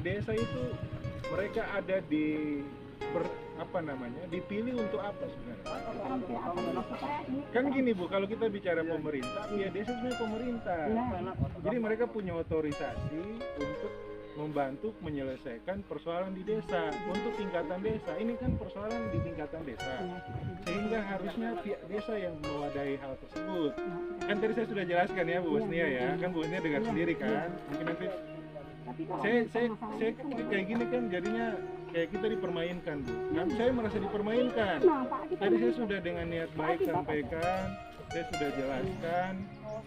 desa itu mereka ada di dipilih untuk apa sebenarnya? Kan gini Bu, kalau kita bicara pemerintah, ya desa sebenarnya pemerintah. Jadi mereka punya otorisasi untuk membantu menyelesaikan persoalan di desa untuk tingkatan desa. Ini kan persoalan di tingkatan desa, sehingga harusnya pihak desa yang mewadahi hal tersebut. Kan tadi saya sudah jelaskan ya Bu Husnia ya, kan Bu Husnia dengar sendiri kan. Mungkin nanti saya kayak gini kan jadinya kayak kita dipermainkan Bu. Nah, saya merasa dipermainkan. Tadi saya sudah dengan niat baik sampaikan, saya sudah jelaskan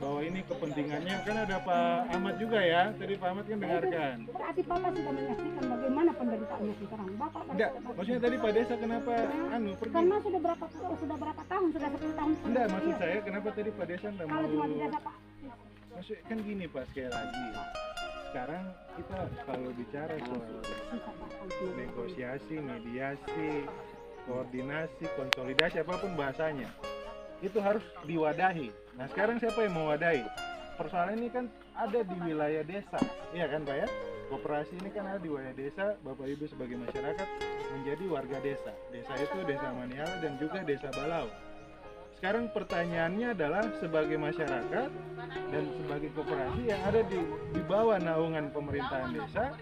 bahwa ini kepentingannya, kan ada Pak Ahmad juga ya, tadi Pak Ahmad kan dengarkan. Berarti Bapak sudah menyaksikan bagaimana penderitaannya sekarang. Bapak enggak, maksudnya tadi Pak Desa kenapa pergi? Karena sudah berapa tahun, sudah 10 tahun. Enggak, maksud saya kenapa tadi Pak Desa enggak mau? Kalau cuma di desa Pak. Maksud kan gini Pak, sekali lagi. Sekarang kita kalau bicara soal negosiasi, mediasi, koordinasi, konsolidasi, apapun bahasanya, itu harus diwadahi. Nah sekarang siapa yang mewadahi? Persoalan ini kan ada di wilayah desa, iya kan Pak ya? Koperasi ini kan ada di wilayah desa, Bapak Ibu sebagai masyarakat menjadi warga desa. Desa itu Desa Maniala dan juga Desa Balau. Sekarang pertanyaannya adalah sebagai masyarakat dan sebagai koperasi yang ada di bawah naungan pemerintahan desa,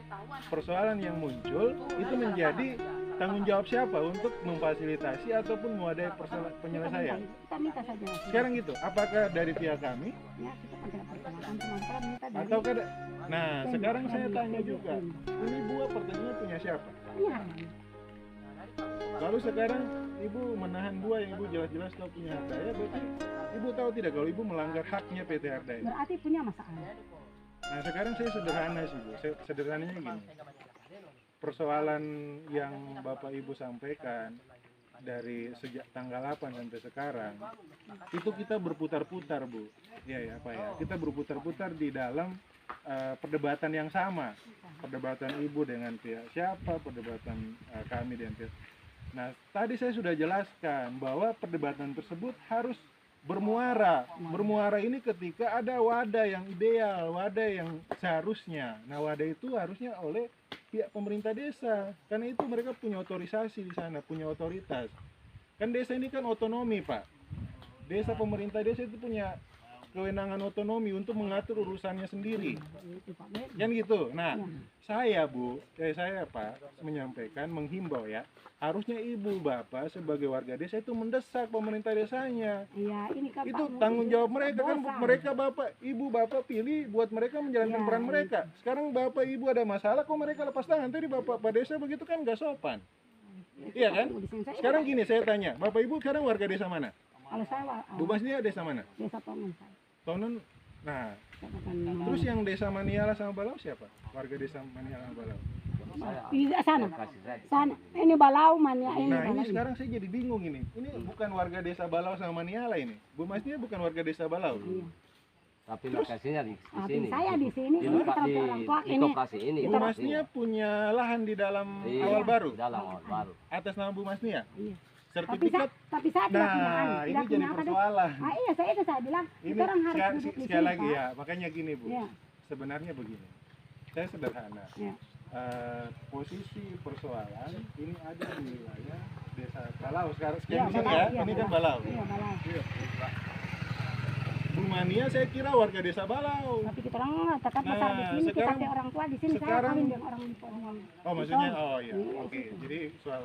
persoalan yang muncul itu menjadi tanggung jawab siapa untuk memfasilitasi ataupun mewadahi penyelesaian? Sekarang gitu, apakah dari pihak kami? Atau nah sekarang saya tanya juga, ini buah pertanyaan punya siapa? Lalu sekarang Ibu menahan buah yang Ibu jelas-jelas tahu punya hak daya, berarti Ibu tahu tidak kalau Ibu melanggar haknya PT Ardaya? Berarti punya masalah. Nah sekarang saya sederhana sih Bu, sederhananya gini. Persoalan yang Bapak Ibu sampaikan dari sejak tanggal 8 sampai sekarang itu kita berputar-putar Bu, ya Pak ya, kita berputar-putar di dalam perdebatan yang sama, perdebatan Ibu dengan pihak siapa, perdebatan kami dengan pihak. Nah tadi saya sudah jelaskan bahwa perdebatan tersebut harus bermuara. Bermuara ini ketika ada wadah yang ideal, wadah yang seharusnya. Nah wadah itu harusnya oleh pihak pemerintah desa, karena itu mereka punya otorisasi di sana, punya otoritas. Kan desa ini kan otonomi Pak. Desa, pemerintah desa itu punya kewenangan otonomi untuk mengatur urusannya sendiri. Kan gitu. Nah, saya Pak menyampaikan, menghimbau ya, harusnya Ibu Bapak sebagai warga desa itu mendesak pemerintah desanya. Iya, ini kan itu tanggung jawab mereka kan, mereka Ibu Bapak pilih buat mereka menjalankan peran mereka. Sekarang Bapak Ibu ada masalah kok mereka lepas tangan, tadi Bapak Desa begitu kan nggak sopan. Iya kan? Sekarang gini saya tanya, Bapak Ibu sekarang warga desa mana? Kalau saya Bu Masnia desa mana? Desa Tonon. Tonon. Nah, terus yang Desa Maniala sama Balau siapa? Warga Desa Maniala sama Balau? Sana. Ini Balau Maniala. Nah ini sekarang saya jadi bingung ini. Ini bukan warga Desa Balau sama Maniala ini. Bu Masnia bukan warga Desa Balau. Iya. Tapi lokasinya di sini. Saya di sini. Di koperasi ini. Bu Masnia punya lahan di dalam awal baru. Dalam awal baru. Atas nama Bu Masnia. Iya. Sertifikat. Tapi saya tidak punya. Nah ini jadi persoalan. Iya saya bilang. Ini sekali lagi ya. Makanya gini Bu. Ya. Sebenarnya begini. Saya sederhana. Ya. Posisi persoalan ini ada di wilayah Desa Balau sekarang di sini Balau, ya. Iya, Ini kan Balau. Iya, Balau. Iya. Bu Mania saya kira warga Desa Balau. Tapi kita orang mengatakan besar di sini, kita kayak orang tua di sini, saya kawin dengan orang di Padang. Oh maksudnya, oh iya, oke. Jadi soal,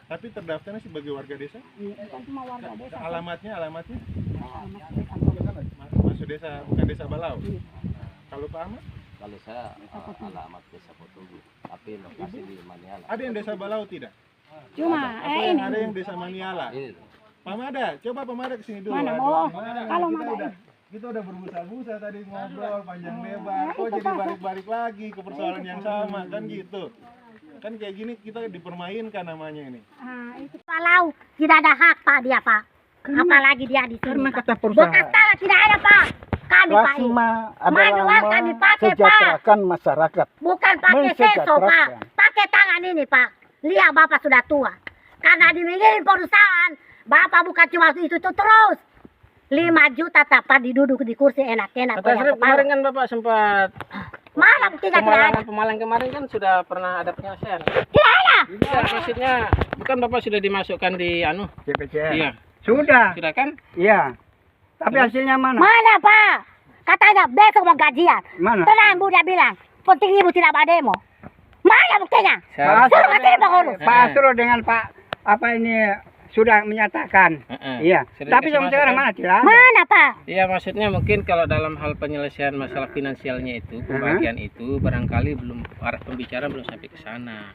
tapi terdaftarnya sebagai warga desa? Iya, bukan cuma warga desa. Alamatnya? Alamat desa. Masuk desa, bukan Desa Balau. Iya. Nah, kalau Pak Ahmad? Kalau saya alamat Desa Potugu, tapi lokasi di Maniala. Ada yang Desa Balau tidak? Cuma ini. ini. Ada yang Desa Maniala. Ini loh. Pak Mada, coba Pak Mada kesini dulu. Mana? Oh, kalau kita Mada. Kita udah berbusa-busa tadi ngobrol panjang lebar. Kok jadi balik-balik lagi ke persoalan yang sama kan gitu? Kan kayak gini kita dipermainkan namanya ini. Itu Kalau tidak ada hak Pak dia Pak. Apalagi dia di sini. Karena Pak. kata perusahaan. Bekas tanah tidak ada Pak. Kami Pak. Plasma Manual adalah kami pakai Pak. mensejahterakan masyarakat. Bukan pakai seso Pak. Mensejahterakan. Pakai tangan ini Pak. Lihat Bapak sudah tua. Karena dimiliki perusahaan. Bapak bukan cuma itu terus. 5 juta dapat diduduk di kursi enak-enak. Kata Srip, kemarin kan Bapak sempat Mana buktinya tidak ada? Pemalang kemarin kan sudah pernah ada penyelesaian. Tidak ada. Iya, maksudnya bukan Bapak sudah dimasukkan di CPCN. Iya. Sudah. Sudah kan? Iya. Tapi hasilnya mana? Mana Pak? Katanya besok mau gajian. Mana? Tenang Bu, dia bilang. Penting Ibu tidak demo. Mana buktinya? Saya- Suruh kasih pengurus. Pak Asro dengan Pak apa ini sudah menyatakan. Iya. Sudah Tapi dikasih sampai sekarang masukan? mana? Tidak ada. Mana Pak? Iya, maksudnya mungkin kalau dalam hal penyelesaian masalah finansialnya itu, pembagian itu barangkali belum pembicaraan belum sampai ke sana.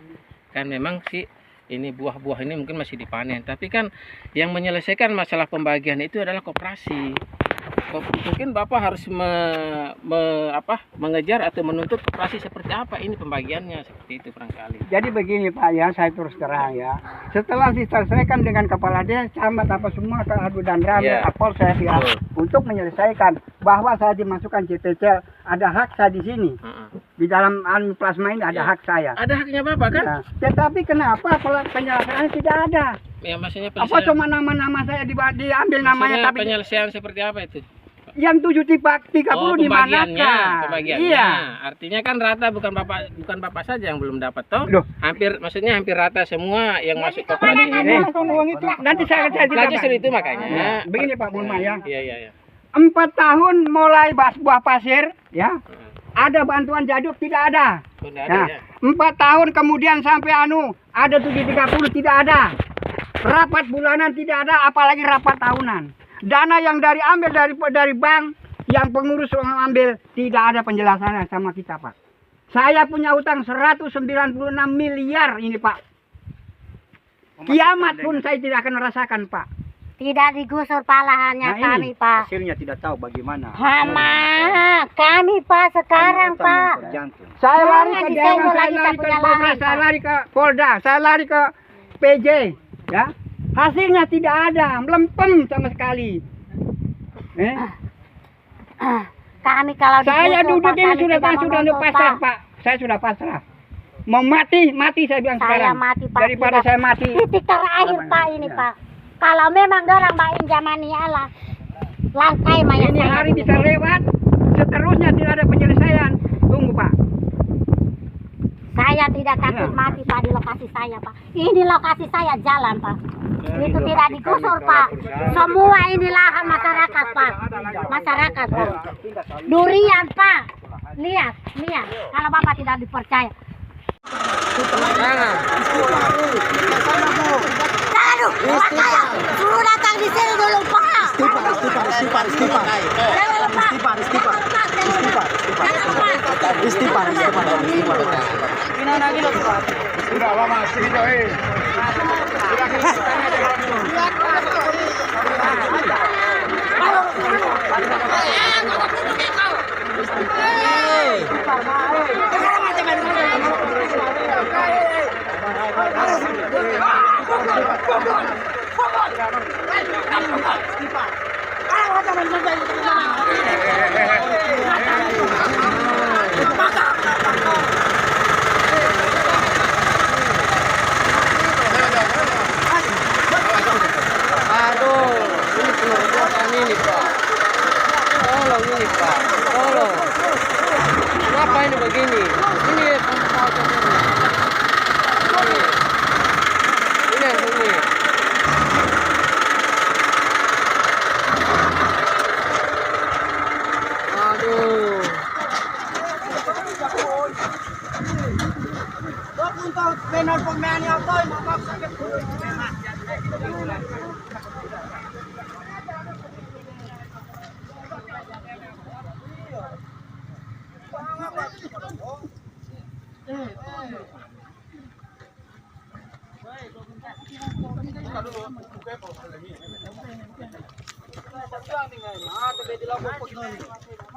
Kan memang sih ini buah-buah ini mungkin masih dipanen, tapi kan yang menyelesaikan masalah pembagian itu adalah koperasi. Mungkin Bapak harus mengejar atau menuntut koperasi seperti apa ini pembagiannya, seperti itu barangkali. Jadi begini Pak ya, saya terus terang ya. Setelah diselesaikan dengan kepala desa, camat apa semua ke adu dan rame, Iya. apol saya ya, untuk menyelesaikan bahwa saya dimasukkan CTC, ada hak saya di sini. Di dalam plasma ini ada Iya. hak saya. Ada haknya Bapak kan? Nah, tetapi kenapa penyelesaian tidak ada? Ya maksudnya Apa cuma nama-nama saya diambil namanya tapi penyelesaian seperti apa itu? yang 730 di manakah? Pembagiannya. Iya. Artinya kan rata bukan Bapak saja yang belum dapat toh? Loh. Hampir rata semua yang masuk ke Uang itu nanti saya Nah, justru tidak. itu makanya. Begini Pak Bulma ya. Iya. 4 tahun mulai buah pasir ya. Ada bantuan jaduk tidak ada. Sudah Nah, ada ya. 4 tahun kemudian sampai ada 730 tidak ada. Rapat bulanan tidak ada, apalagi rapat tahunan. Dana yang ambil dari bank, yang pengurus ambil, tidak ada penjelasannya sama kita Pak. Saya punya utang 196 miliar ini Pak. Kiamat pun saya tidak akan merasakan Pak. Tidak digusur palahannya Nah, kami Pak. hasilnya tidak tahu bagaimana. Hama, kami Pak sekarang Pak. Saya lari Jangan ke disenggol Dewan, saya lagi lari ke sapunya Polres, lahan, saya Pak. lari ke Polda, saya lari ke PJ, ya. Hasilnya tidak ada, melempem sama sekali. Kami kalau Saya digusur, duduk Pak, ini kami sudah tidak pasrah, menuntut, Pak. Saya sudah pasrah. Mau mati saya bilang Saya sekarang. mati, Pak. Daripada Tidak. saya mati. Titik terakhir Pak ini Pak. Kalau memang dorang bain zamani Allah, langkai mayat Ini saya hari dulu. bisa lewat, seterusnya tidak ada penyelesaian. Tunggu Pak. Saya tidak takut mati Pak di lokasi saya Pak. Ini lokasi saya jalan Pak. Itu tidak digusur Pak. Semua ini lahan masyarakat Pak. Masyarakat Pak. Durian Pak. Lihat. Kalau Bapak tidak dipercaya. Aduh, makanya suruh datang di sini dulu Pak. Sudah lama sih itu. Aduh, ini pengerobosan ini Pak. Tolong ini Pak, tolong. Kenapa ini begini? Ini yang ini. Aduh.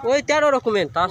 Woi, tiada dokumentas.